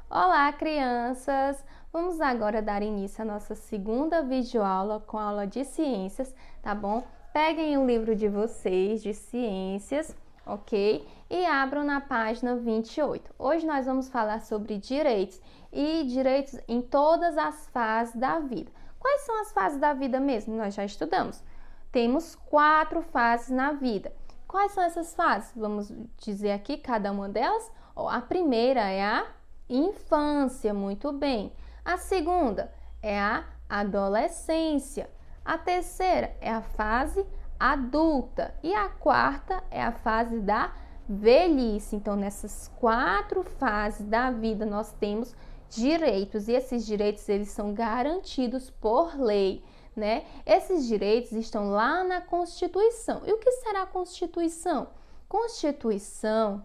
Olá, crianças! Vamos agora dar início à nossa segunda videoaula com a aula de ciências, tá bom? Peguem o livro de vocês de ciências, ok? E abram na página 28. Hoje nós vamos falar sobre direitos e direitos em todas as fases da vida. Quais são as fases da vida mesmo? Nós já estudamos. Temos 4 fases na vida. Quais são essas fases? Vamos dizer aqui cada uma delas. A primeira é a infância, muito bem. A segunda é a adolescência. A terceira é a fase adulta. E a quarta é a fase da velhice. Então, nessas 4 fases da vida, nós temos direitos. E esses direitos, eles são garantidos por lei, né? Esses direitos estão lá na Constituição. E o que será a Constituição? Constituição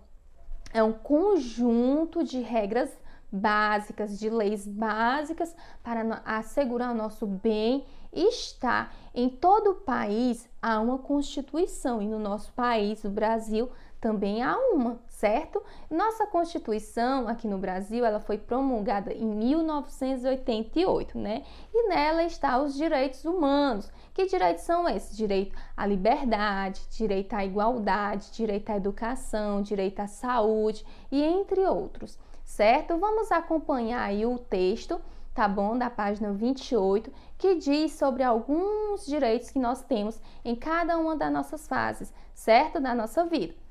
é um conjunto de regras básicas, de leis básicas para assegurar o nosso bem-estar. Em todo o país há uma Constituição e no nosso país, o Brasil, também há uma, certo? Nossa Constituição aqui no Brasil, ela foi promulgada em 1988, né? E nela está os direitos humanos. Que direitos são esses? Direito à liberdade, direito à igualdade, direito à educação, direito à saúde e entre outros, certo? Vamos acompanhar aí o texto, tá bom? Da página 28, que diz sobre alguns direitos que nós temos em cada uma das nossas fases, certo? Da nossa vida.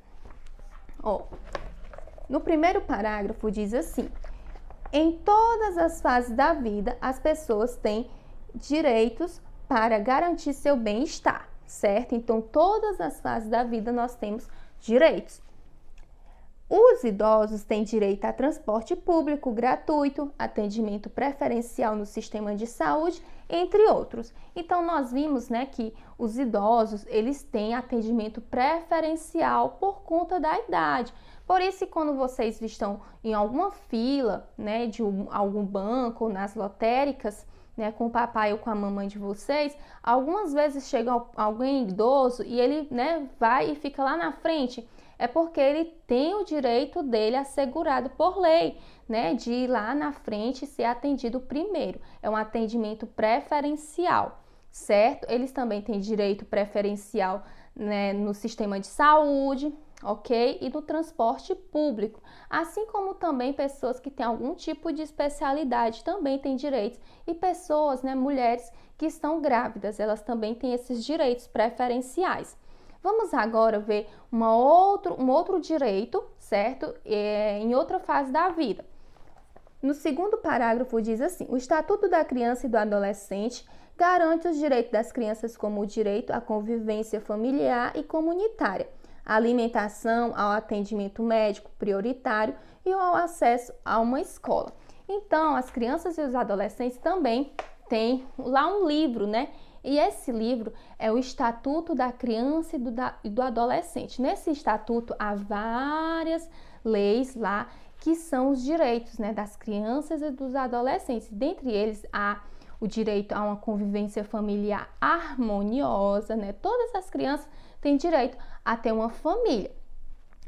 No primeiro parágrafo diz assim: em todas as fases da vida, as pessoas têm direitos para garantir seu bem-estar, certo? Então, todas as fases da vida nós temos direitos. Os idosos têm direito a transporte público gratuito, atendimento preferencial no sistema de saúde, entre outros. Então, nós vimos, né, que os idosos, eles têm atendimento preferencial por conta da idade. Por isso, quando vocês estão em alguma fila, né, de algum banco ou nas lotéricas, né, com o papai ou com a mamãe de vocês, algumas vezes chega alguém idoso e ele, né, vai e fica lá na frente. É porque ele tem o direito dele assegurado por lei, né, de ir lá na frente e ser atendido primeiro. É um atendimento preferencial, certo? Eles também têm direito preferencial, né, no sistema de saúde, ok? E no transporte público. Assim como também pessoas que têm algum tipo de especialidade também têm direitos. E pessoas, né, mulheres que estão grávidas, elas também têm esses direitos preferenciais. Vamos agora ver um outro direito, certo? Em outra fase da vida. No segundo parágrafo diz assim: o Estatuto da Criança e do Adolescente garante os direitos das crianças como o direito à convivência familiar e comunitária, à alimentação, ao atendimento médico prioritário e ao acesso a uma escola. Então, as crianças e os adolescentes também têm lá um livro, né? E esse livro é o Estatuto da Criança e do Adolescente. Nesse estatuto há várias leis lá que são os direitos, né, das crianças e dos adolescentes. Dentre eles há o direito a uma convivência familiar harmoniosa, né? Todas as crianças têm direito a ter uma família.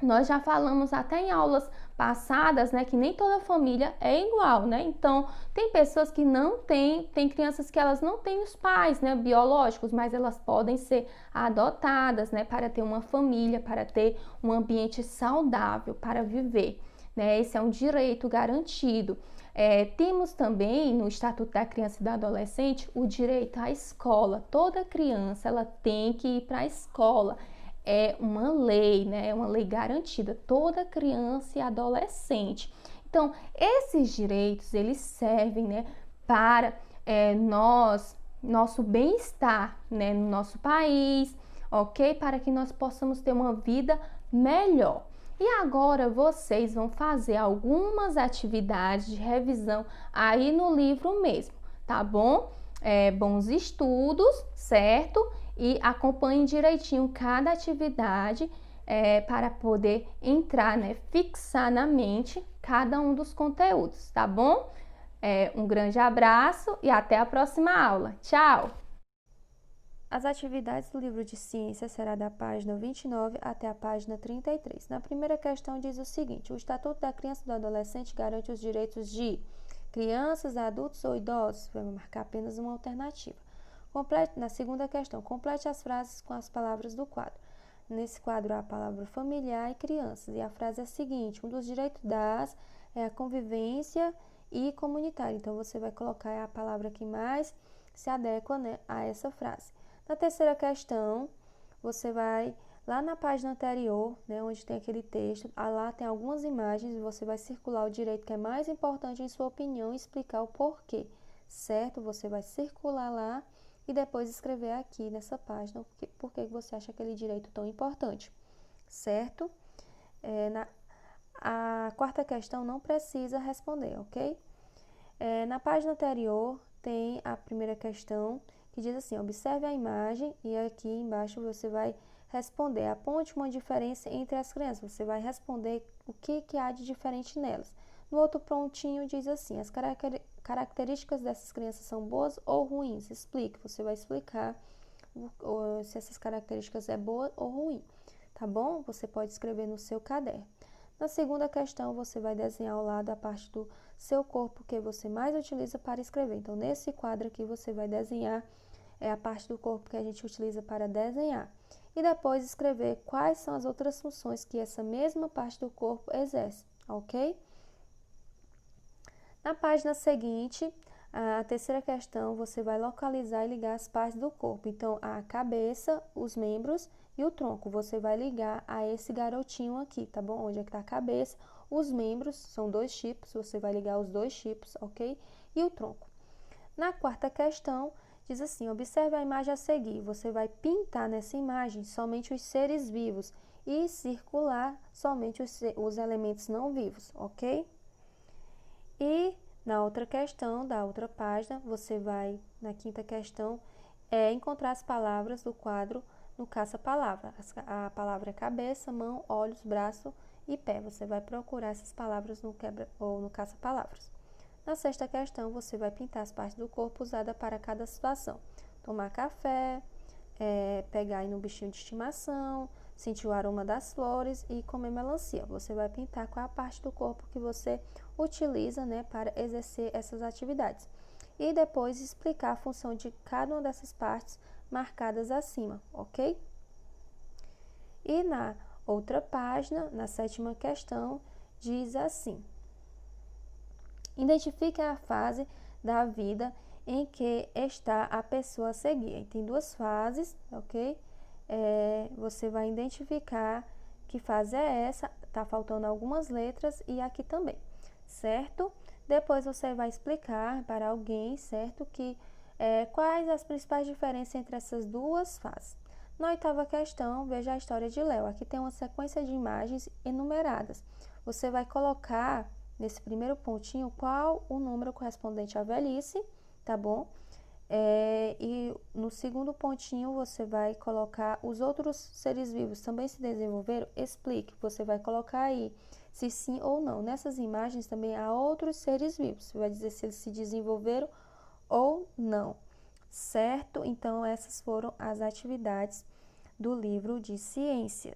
Nós já falamos até em aulas passadas, né, que nem toda família é igual, né? Então, tem pessoas que não têm, tem crianças que elas não têm os pais, né, biológicos, mas elas podem ser adotadas, né, para ter uma família, para ter um ambiente saudável para viver, né? Esse é um direito garantido. Temos também no Estatuto da Criança e do Adolescente o direito à escola. Toda criança, ela tem que ir para a escola. É uma lei, né? É uma lei garantida, toda criança e adolescente. Então, esses direitos, eles servem, né, para nosso bem-estar, né, no nosso país, ok? Para que nós possamos ter uma vida melhor. E agora vocês vão fazer algumas atividades de revisão aí no livro mesmo, tá bom? Bons estudos, certo? E acompanhem direitinho cada atividade para poder entrar, né, fixar na mente cada um dos conteúdos, tá bom? Um grande abraço e até a próxima aula. Tchau! As atividades do livro de ciência será da página 29 até a página 33. Na primeira questão diz o seguinte: o Estatuto da Criança e do Adolescente garante os direitos de crianças, adultos ou idosos? Vai marcar apenas uma alternativa. Na segunda questão, complete as frases com as palavras do quadro. Nesse quadro há a palavra familiar e crianças. E a frase é a seguinte: um dos direitos das é a convivência e comunitária. Então, você vai colocar a palavra que mais se adequa, né, a essa frase. Na terceira questão, você vai lá na página anterior, né, onde tem aquele texto, lá tem algumas imagens e você vai circular o direito que é mais importante em sua opinião e explicar o porquê, certo? Você vai circular lá e depois escrever aqui nessa página por que você acha aquele direito tão importante, certo? A quarta questão não precisa responder, ok? Na página anterior tem a primeira questão que diz assim: observe a imagem e aqui embaixo você vai responder, aponte uma diferença entre as crianças, você vai responder o que há de diferente nelas. No outro pontinho diz assim: as características dessas crianças são boas ou ruins? Explique, você vai explicar se essas características é boa ou ruim, tá bom? Você pode escrever no seu caderno. Na segunda questão, você vai desenhar ao lado a parte do seu corpo que você mais utiliza para escrever. Então, nesse quadro aqui, você vai desenhar a parte do corpo que a gente utiliza para desenhar. E depois escrever quais são as outras funções que essa mesma parte do corpo exerce, ok? Na página seguinte, a terceira questão, você vai localizar e ligar as partes do corpo. Então, a cabeça, os membros e o tronco. Você vai ligar a esse garotinho aqui, tá bom? Onde é que tá a cabeça? Os membros, são 2 chipos, você vai ligar os 2 chipos, ok? E o tronco. Na quarta questão, diz assim: observe a imagem a seguir. Você vai pintar nessa imagem somente os seres vivos e circular somente os elementos não vivos, ok? E na outra questão, da outra página, você vai, na quinta questão, encontrar as palavras do quadro no caça-palavra. A palavra é cabeça, mão, olhos, braço e pé. Você vai procurar essas palavras no caça-palavras. Na sexta questão, você vai pintar as partes do corpo usadas para cada situação. Tomar café, pegar aí no bichinho de estimação, sentir o aroma das flores e comer melancia. Você vai pintar qual a parte do corpo que você utiliza, né, para exercer essas atividades. E depois explicar a função de cada uma dessas partes marcadas acima, ok? E na outra página, na sétima questão, diz assim: identifique a fase da vida em que está a pessoa a seguir. Tem 2 fases, ok? Você vai identificar que fase é essa, tá faltando algumas letras e aqui também, certo? Depois você vai explicar para alguém, certo? Que quais as principais diferenças entre essas 2 fases. Na oitava questão, veja a história de Léo. Aqui tem uma sequência de imagens enumeradas. Você vai colocar nesse primeiro pontinho qual o número correspondente à velhice, tá bom? E no segundo pontinho você vai colocar os outros seres vivos também se desenvolveram? Explique, você vai colocar aí se sim ou não. Nessas imagens também há outros seres vivos, você vai dizer se eles se desenvolveram ou não, certo? Então essas foram as atividades do livro de ciências.